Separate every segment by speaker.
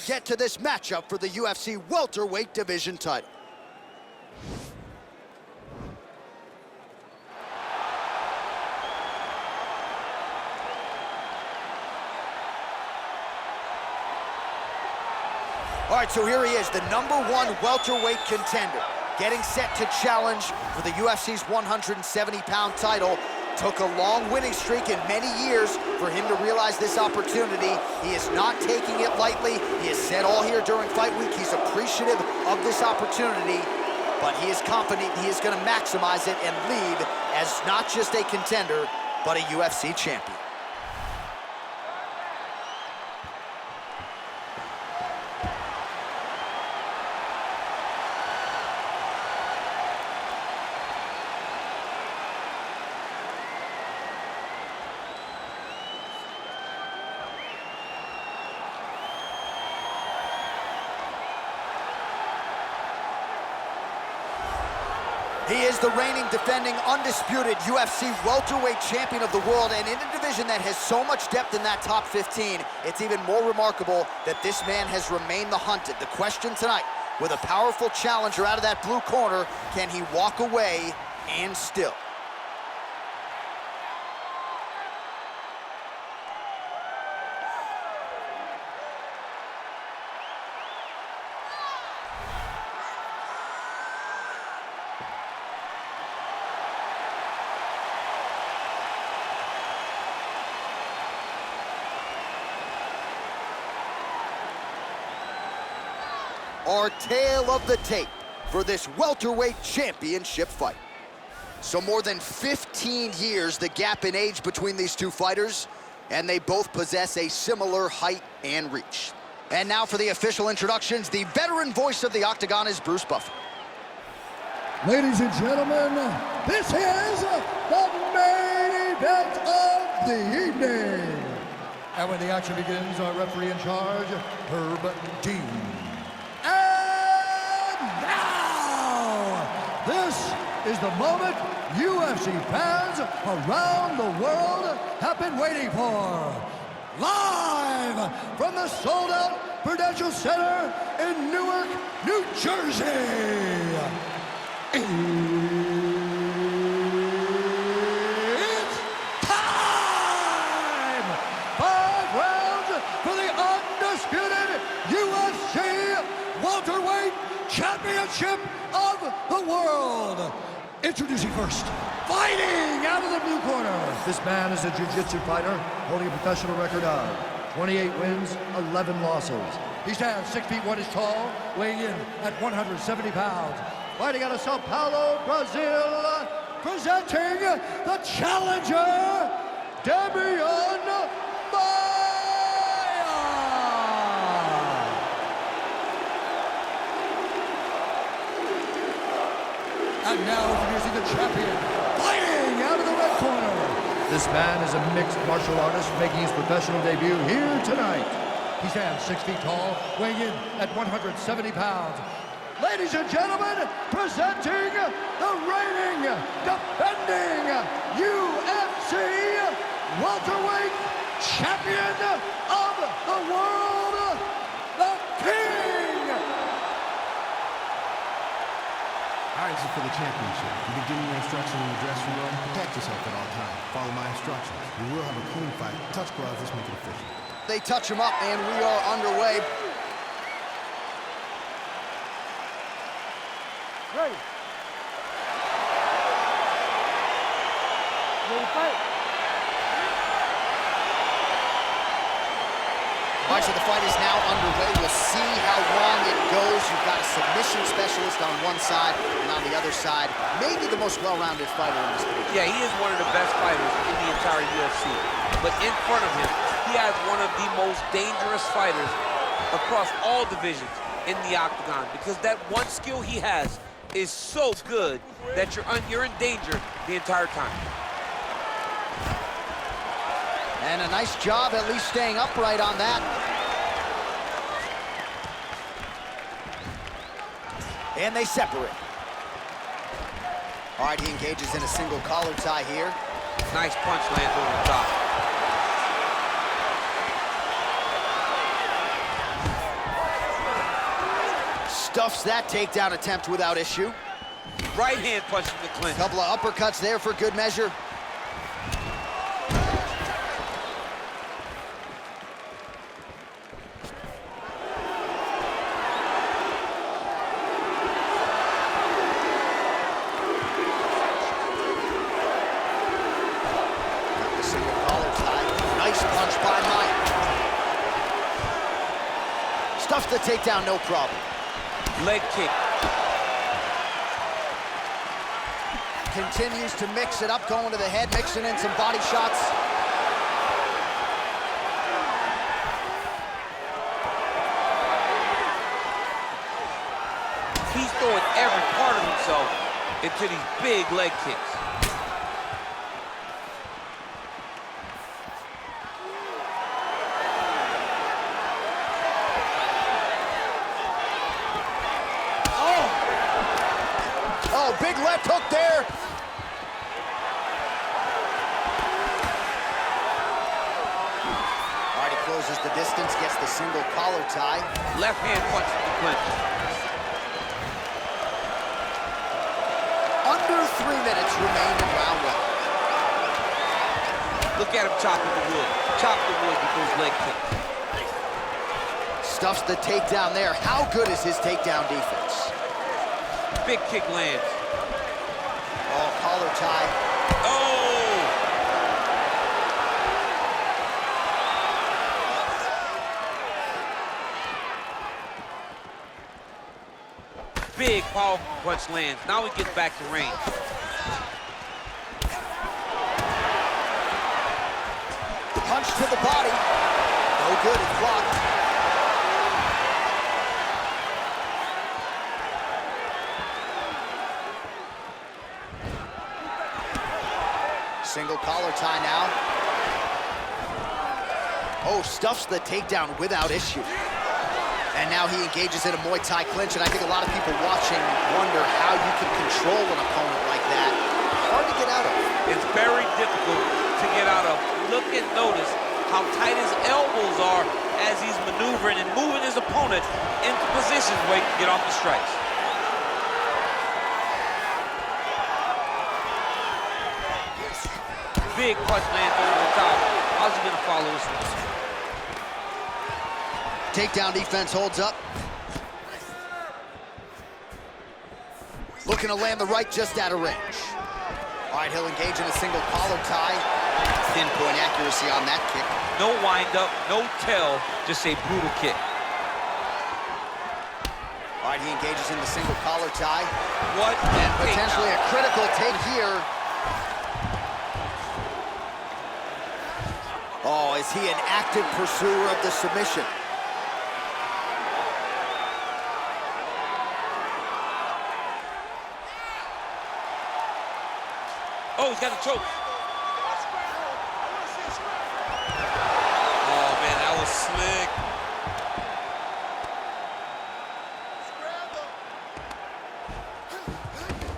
Speaker 1: get to this matchup for the UFC welterweight division title. All right, so here he is, the #1 welterweight contender, getting set to challenge for the UFC's 170-pound title. Took a long winning streak in many years for him to realize this opportunity. He is not taking it lightly. He has said all here during fight week he's appreciative of this opportunity, but he is confident he is going to maximize it and leave as not just a contender, but a UFC champion. He is the reigning, defending, undisputed UFC welterweight champion of the world, and in a division that has so much depth in that top 15, it's even more remarkable that this man has remained the hunted. The question tonight, with a powerful challenger out of that blue corner, can he walk away and still? Our tale of the tape for this welterweight championship fight. So more than 15 years, the gap in age between these two fighters, and they both possess a similar height and reach. And now for the official introductions, the veteran voice of the Octagon is Bruce Buffer.
Speaker 2: Ladies and gentlemen, this is the main event of the evening. And when the action begins, our referee in charge, Herb Dean. And now, this is the moment UFC fans around the world have been waiting for. Live from the sold-out Prudential Center in Newark, New Jersey. It's time! 5 rounds for the undisputed UFC welterweight championship of the world. Introducing first, fighting out of the blue corner. This man is a jiu-jitsu fighter holding a professional record of 28 wins, 11 losses. He stands 6 feet 1 inch tall, weighing in at 170 pounds. Fighting out of Sao Paulo, Brazil, presenting the challenger, Demian Maia. And now introducing the champion, fighting out of the red corner. This man is a mixed martial artist making his professional debut here tonight. He stands 6 feet tall, weighing in at 170 pounds. Ladies and gentlemen, presenting the reigning, defending UFC welterweight champion of the world, the King!
Speaker 3: All right, this is for the championship. You can give me your instructions in the dressing room. Protect yourself at all times. Follow my instructions. We will have a clean fight. Touch gloves, let's make it official.
Speaker 1: They touch him up, and we are underway.
Speaker 4: Ready. Ready to fight.
Speaker 1: All right, so the fight is now underway. We'll see how long it goes. You've got a submission specialist on one side, and on the other side, maybe the most well-rounded fighter in this division.
Speaker 5: Yeah, he is one of the best fighters in the entire UFC. But in front of him, he has one of the most dangerous fighters across all divisions in the Octagon, because that one skill he has is so good that you're in danger the entire time.
Speaker 1: And a nice job at least staying upright on that. And they separate. All right, he engages in a single collar tie here.
Speaker 5: Nice punch lands over the top.
Speaker 1: Stuffs that takedown attempt without issue.
Speaker 5: Right hand punch in the clinch.
Speaker 1: Couple of uppercuts there for good measure. The single collar tie. Nice punch by Maia. Stuffs the takedown, no problem.
Speaker 5: Leg kick.
Speaker 1: Continues to mix it up, going to the head, mixing in some body shots.
Speaker 5: He's throwing every part of himself into these big leg kicks.
Speaker 1: Oh, big left hook there. All right, he closes the distance, gets the single collar tie.
Speaker 5: Left hand punch in the clinch.
Speaker 1: Under 3 minutes remain in round one.
Speaker 5: Look at him chopping the wood. Chop the wood with those leg kicks.
Speaker 1: Stuffs the takedown there. How good is his takedown defense?
Speaker 5: Big kick lands.
Speaker 1: Oh, collar tie.
Speaker 5: Oh! Big, powerful punch lands. Now he gets back to range.
Speaker 1: Punch to the body. No good, it's blocked. Single collar tie now. Oh, stuffs the takedown without issue. And now he engages in a Muay Thai clinch, and I think a lot of people watching wonder how you can control an opponent like that. Hard to get out of.
Speaker 5: It's very difficult to get out of. Look and notice how tight his elbows are as he's maneuvering and moving his opponent into positions where he can get off the strikes. Big punch lands over the top. How's he gonna follow this one?
Speaker 1: Takedown defense holds up. Looking to land the right just out of range. All right, he'll engage in a single collar tie. Pinpoint accuracy on that kick.
Speaker 5: No wind up, no tell, just a brutal kick.
Speaker 1: All right, he engages in the single collar tie.
Speaker 5: What?
Speaker 1: And potentially a critical take here. Oh, is he an active pursuer of the submission?
Speaker 5: Oh, he's got a choke. Oh, man, that was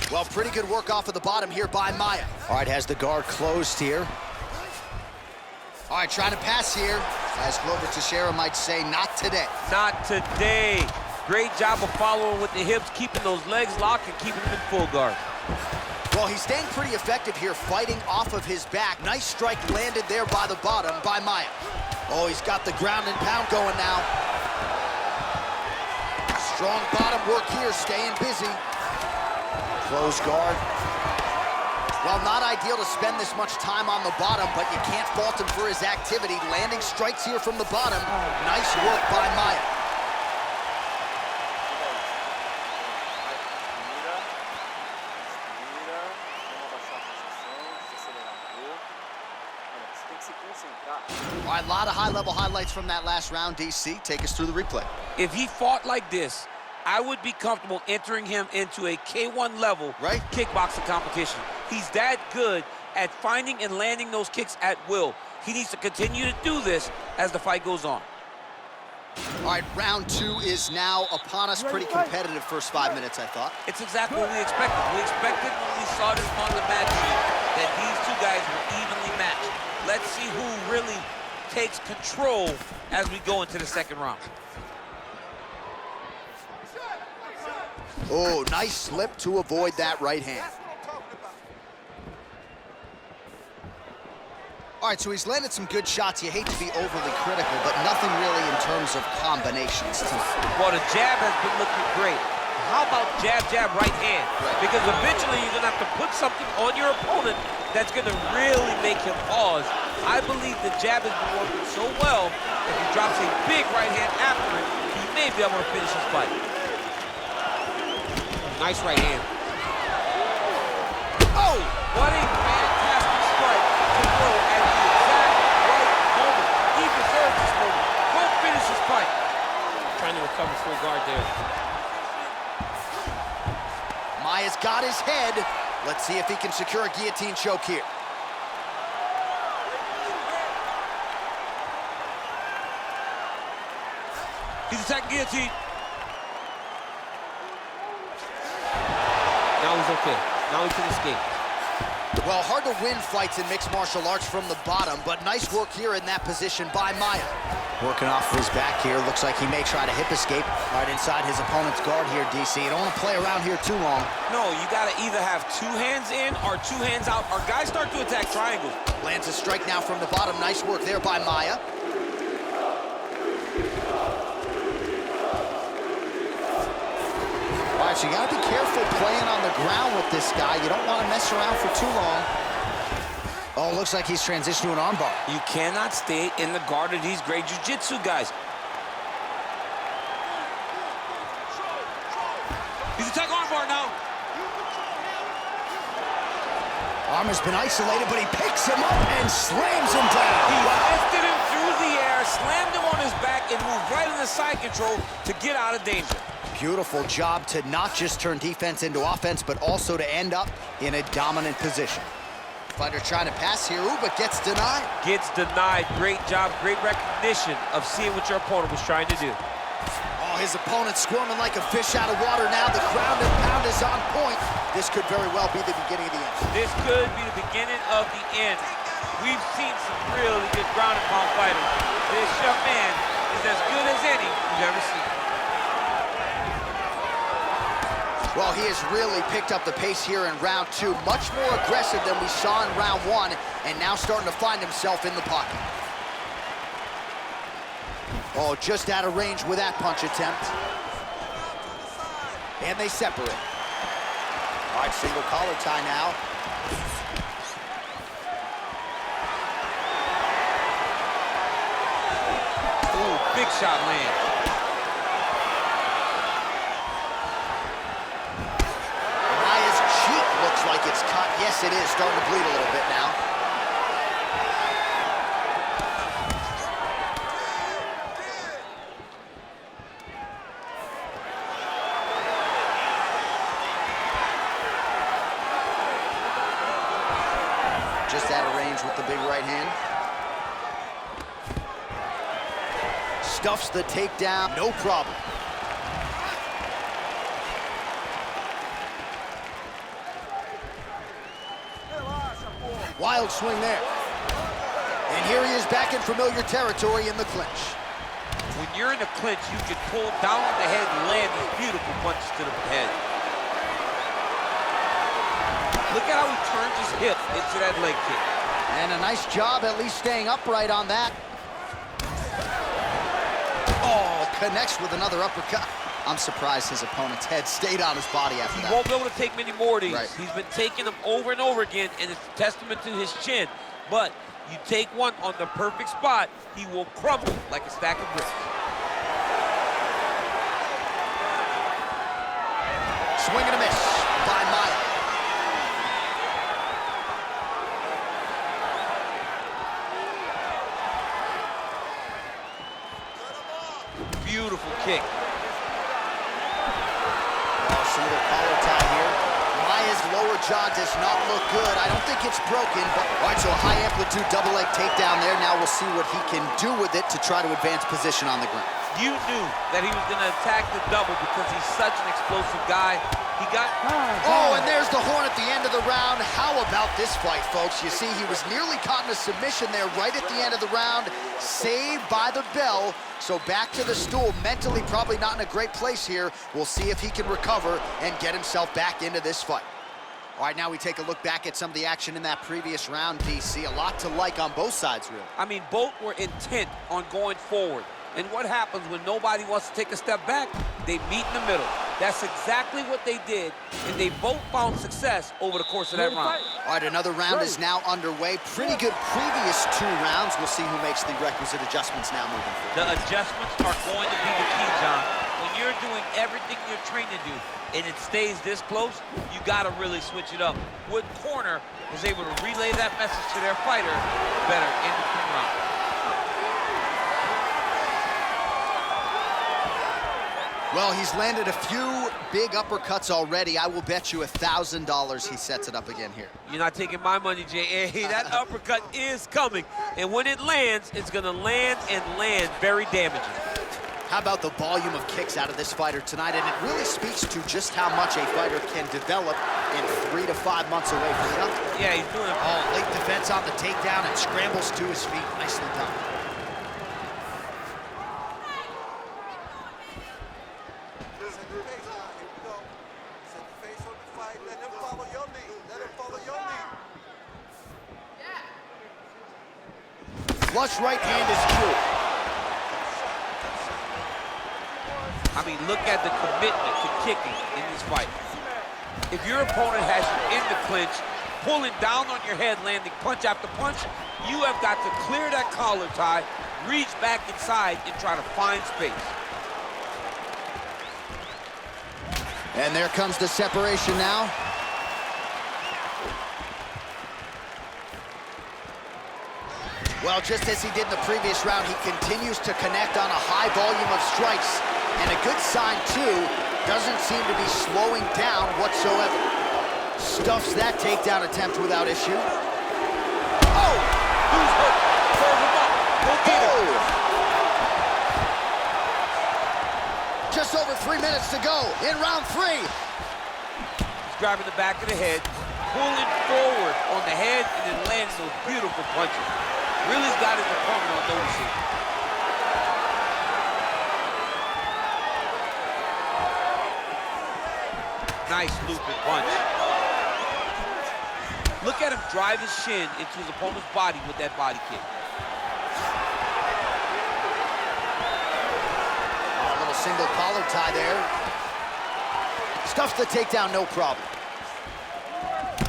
Speaker 5: slick.
Speaker 1: Well, pretty good work off of the bottom here by Maia. All right, has the guard closed here. All right, trying to pass here. As Glover Teixeira might say, not today.
Speaker 5: Not today. Great job of following with the hips, keeping those legs locked and keeping them in full guard.
Speaker 1: Well, he's staying pretty effective here, fighting off of his back. Nice strike landed there by the bottom by Maia. Oh, he's got the ground and pound going now. Strong bottom work here, staying busy. Close guard. Well, not ideal to spend this much time on the bottom, but you can't fault him for his activity. Landing strikes here from the bottom. Nice work by Maia. All right, a lot of high-level highlights from that last round, DC. Take us through the replay.
Speaker 5: If he fought like this, I would be comfortable entering him into a K1 level kickboxing competition. He's that good at finding and landing those kicks at will. He needs to continue to do this as the fight goes on.
Speaker 1: All right, round two is now upon us. Pretty competitive first 5 minutes, I thought.
Speaker 5: It's exactly what we expected. We expected when we saw this on the match sheet that these two guys were evenly matched. Let's see who really takes control as we go into the second round.
Speaker 1: Oh, nice slip to avoid that right hand. All right, so he's landed some good shots. You hate to be overly critical, but nothing really in terms of combinations tonight.
Speaker 5: Well, the jab has been looking great. How about jab, jab, right hand? Right. Because eventually you're going to have to put something on your opponent that's going to really make him pause. I believe the jab has been working so well, if he drops a big right hand after it, he may be able to finish his fight. Nice right hand. Oh, what a fantastic strike to throw at the exact right moment. He deserves this moment. Go finish his fight. Trying to recover full guard there.
Speaker 1: Maia's got his head. Let's see if he can secure a guillotine choke here.
Speaker 5: He's attacking guillotine. Now he's okay. Now he can escape.
Speaker 1: Well, hard to win fights in mixed martial arts from the bottom, but nice work here in that position by Maia. Working off of his back here. Looks like he may try to hip escape right inside his opponent's guard here, DC. You don't want to play around here too long. No,
Speaker 5: you got to either have two hands in or two hands out, or guys start to attack triangles.
Speaker 1: Lands a strike now from the bottom. Nice work there by Maia. All right, so you got to be careful playing on the ground with this guy. You don't want to mess around for too long. Oh, looks like he's transitioned to an armbar.
Speaker 5: You cannot stay in the guard of these great jiu-jitsu guys. He's attacking armbar now.
Speaker 1: Arm has been isolated, but he picks him up and slams him down.
Speaker 5: He lifted him through the air, slammed him on his back, and moved right into side control to get out of danger.
Speaker 1: Beautiful job to not just turn defense into offense, but also to end up in a dominant position. Fighter trying to pass here, ooh, but gets denied.
Speaker 5: Gets denied. Great job, great recognition of seeing what your opponent was trying to do.
Speaker 1: Oh, his opponent squirming like a fish out of water now. The ground and pound is on point. This could very well be the beginning of the end.
Speaker 5: This could be the beginning of the end. We've seen some really good ground and pound fighters. This young man is as good as any we've ever seen.
Speaker 1: Well, he has really picked up the pace here in round two. Much more aggressive than we saw in round one, and now starting to find himself in the pocket. Oh, just out of range with that punch attempt. And they separate. All right, single collar tie now.
Speaker 5: Ooh, big shot land.
Speaker 1: Looks like it's cut. Yes, it is. Starting to bleed a little bit now. Just out of range with the big right hand. Stuffs the takedown. No problem. Wild swing there. And here he is back in familiar territory in the clinch.
Speaker 5: When you're in the clinch, you can pull down on the head and land these beautiful punches to the head. Look at how he turns his hip into that leg kick.
Speaker 1: And a nice job at least staying upright on that. Oh, connects with another uppercut. I'm surprised his opponent's head stayed on his body after that.
Speaker 5: He won't be able to take many more of these.
Speaker 1: Right.
Speaker 5: He's been taking them over and over again, and it's a testament to his chin. But you take one on the perfect spot, he will crumble like a stack of bricks.
Speaker 1: Swing and a miss by Maia.
Speaker 5: Beautiful kick.
Speaker 1: Single collar tie here. Maia's lower jaw does not look good. I don't think it's broken, but all right, so a high amplitude double leg takedown there. Now we'll see what he can do with it to try to advance position on the ground.
Speaker 5: You knew that he was going to attack the double because he's such an explosive guy. He got...
Speaker 1: Oh, and there's the horn at the end of the round. How about this fight, folks? You see, he was nearly caught in a submission there right at the end of the round, saved by the bell. So back to the stool, mentally probably not in a great place here. We'll see if he can recover and get himself back into this fight. All right, now we take a look back at some of the action in that previous round, DC. A lot to like on both sides, really.
Speaker 5: I mean, both were intent on going forward. And what happens when nobody wants to take a step back? They meet in the middle. That's exactly what they did, and they both found success over the course of that round.
Speaker 1: All right, another round is now underway. Pretty good previous 2 rounds. We'll see who makes the requisite adjustments now moving forward.
Speaker 5: The adjustments are going to be the key, John. When you're doing everything you're trained to do, and it stays this close, you got to really switch it up. What corner is able to relay that message to their fighter better in the 2nd round?
Speaker 1: Well, he's landed a few big uppercuts already. I will bet you $1,000 he sets it up again here.
Speaker 5: You're not taking my money, Jay. Hey, that uppercut is coming. And when it lands, it's going to land and land very damaging.
Speaker 1: How about the volume of kicks out of this fighter tonight? And it really speaks to just how much a fighter can develop in 3 to 5 months away from nothing.
Speaker 5: Yeah, he's doing it.
Speaker 1: Oh, late defense on the takedown and scrambles to his feet. Nicely done. Flush right hand is true.
Speaker 5: I mean, look at the commitment to kicking in this fight. If your opponent has you in the clinch, pulling down on your head, landing punch after punch, you have got to clear that collar tie, reach back inside, and try to find space.
Speaker 1: And there comes the separation now. Well, just as he did in the previous round, he continues to connect on a high volume of strikes. And a good sign, too, doesn't seem to be slowing down whatsoever. Stuffs that takedown attempt without issue. Oh!
Speaker 5: Who's hooked? Serve him up. Go get him.
Speaker 1: Just over 3 minutes to go in round 3.
Speaker 5: He's grabbing the back of the head, pulling forward on the head, and then landing those beautiful punches. Really's got his opponent on noticing. Nice looping punch. Look at him drive his shin into his opponent's body with that body kick.
Speaker 1: A little single collar tie there. Stuffs the takedown, no problem.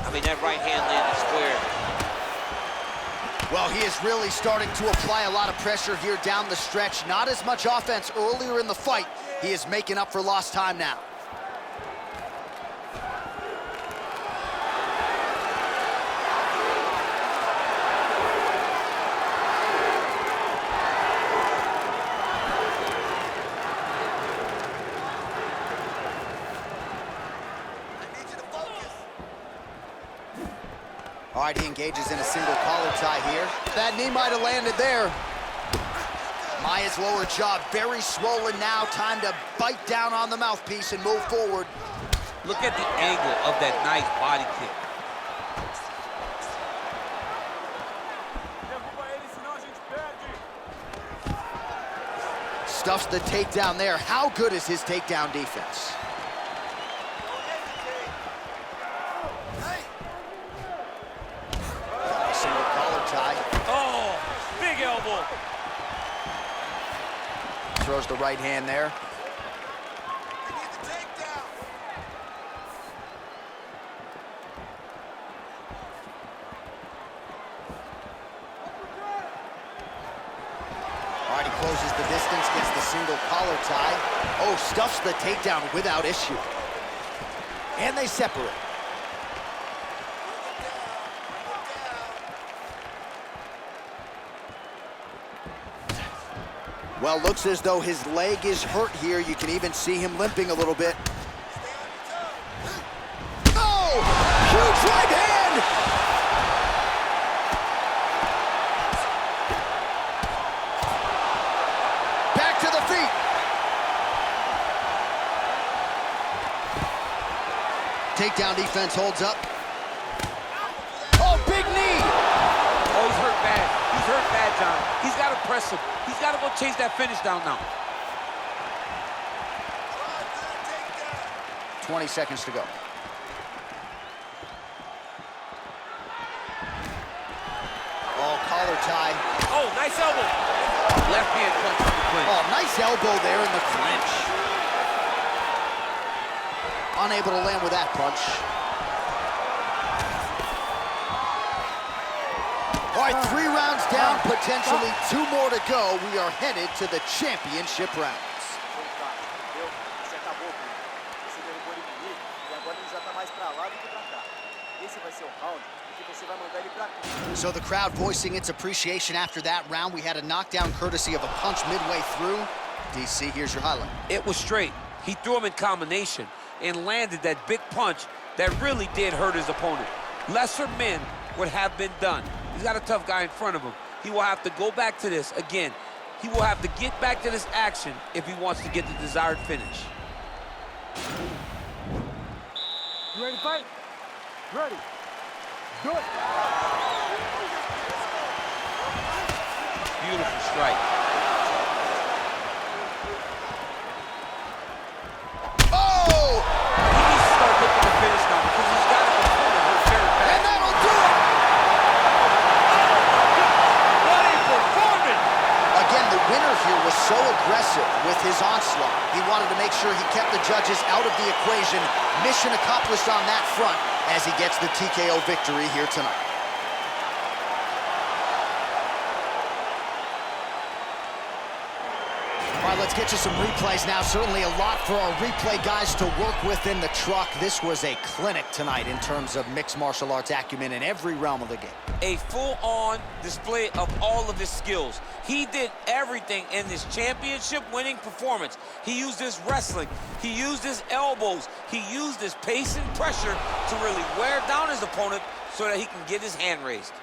Speaker 5: I mean, that right hand landed square.
Speaker 1: Well, he is really starting to apply a lot of pressure here down the stretch. Not as much offense earlier in the fight. He is making up for lost time now. All right, he engages in a single collar tie here. That knee might have landed there. Maia's lower jaw very swollen now. Time to bite down on the mouthpiece and move forward.
Speaker 5: Look at the angle of that nice body kick.
Speaker 1: Stuffs the takedown there. How good is his takedown defense? Single collar tie.
Speaker 5: Oh, big elbow.
Speaker 1: Throws the right hand there. All right, he closes the distance, gets the single collar tie. Oh, stuffs the takedown without issue. And they separate. Well, looks as though his leg is hurt here. You can even see him limping a little bit. Oh! Huge right hand! Back to the feet. Takedown defense holds up. Oh, big knee!
Speaker 5: Oh, he's hurt bad. He's hurt bad, John. He's got to press him. He's got to go chase that finish down now.
Speaker 1: 20 seconds to go. Oh, collar tie.
Speaker 5: Oh, nice elbow. Left hand punch in the clinch.
Speaker 1: Oh, nice elbow there in the clinch. Unable to land with that punch. All right, 3 rounds down, potentially 2 more to go. We are headed to the championship rounds. So the crowd voicing its appreciation after that round. We had a knockdown courtesy of a punch midway through. DC, here's your highlight.
Speaker 5: It was straight. He threw him in combination and landed that big punch that really did hurt his opponent. Lesser men would have been done. He's got a tough guy in front of him. He will have to go back to this. Again, he will have to get back to this action if he wants to get the desired finish.
Speaker 2: You ready to fight? Ready. Do it.
Speaker 5: Beautiful strike.
Speaker 1: Oh!
Speaker 5: He needs to start looking to finish now because he's got an opponent who's very bad.
Speaker 1: And that'll do it!
Speaker 5: What a performance!
Speaker 1: Again, the winner here was so aggressive with his onslaught. He wanted to make sure he kept the judges out of the equation. Mission accomplished on that front as he gets the TKO victory here tonight. All right, let's get you some replays now. Certainly a lot for our replay guys to work with in the truck. This was a clinic tonight in terms of mixed martial arts acumen in every realm of the game.
Speaker 5: A full-on display of all of his skills. He did everything in this championship-winning performance. He used his wrestling. He used his elbows. He used his pace and pressure to really wear down his opponent so that he can get his hand raised.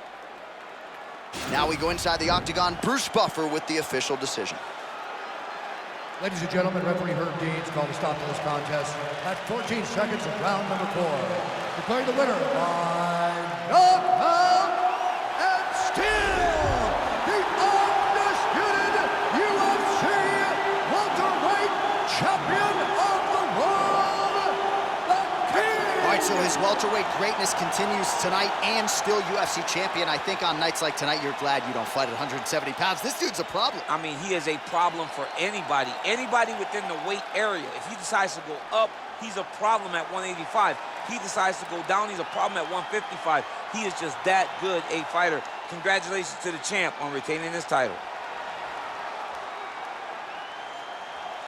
Speaker 1: Now we go inside the octagon. Bruce Buffer with the official decision.
Speaker 2: Ladies and gentlemen, referee Herb Deans called a stop to this contest at 14 seconds of round number 4. Declaring the winner by knockout and still the undisputed UFC welterweight champion of the world, the King.
Speaker 1: All right, so his welterweight greatness continues tonight and still UFC champion. I think on nights like tonight, you're glad you don't fight at 170 pounds. This dude's a problem.
Speaker 5: I mean, he is a problem for anybody. Anybody within the weight area. If he decides to go up, he's a problem at 185. He decides to go down, he's a problem at 155. He is just that good a fighter. Congratulations to the champ on retaining his title.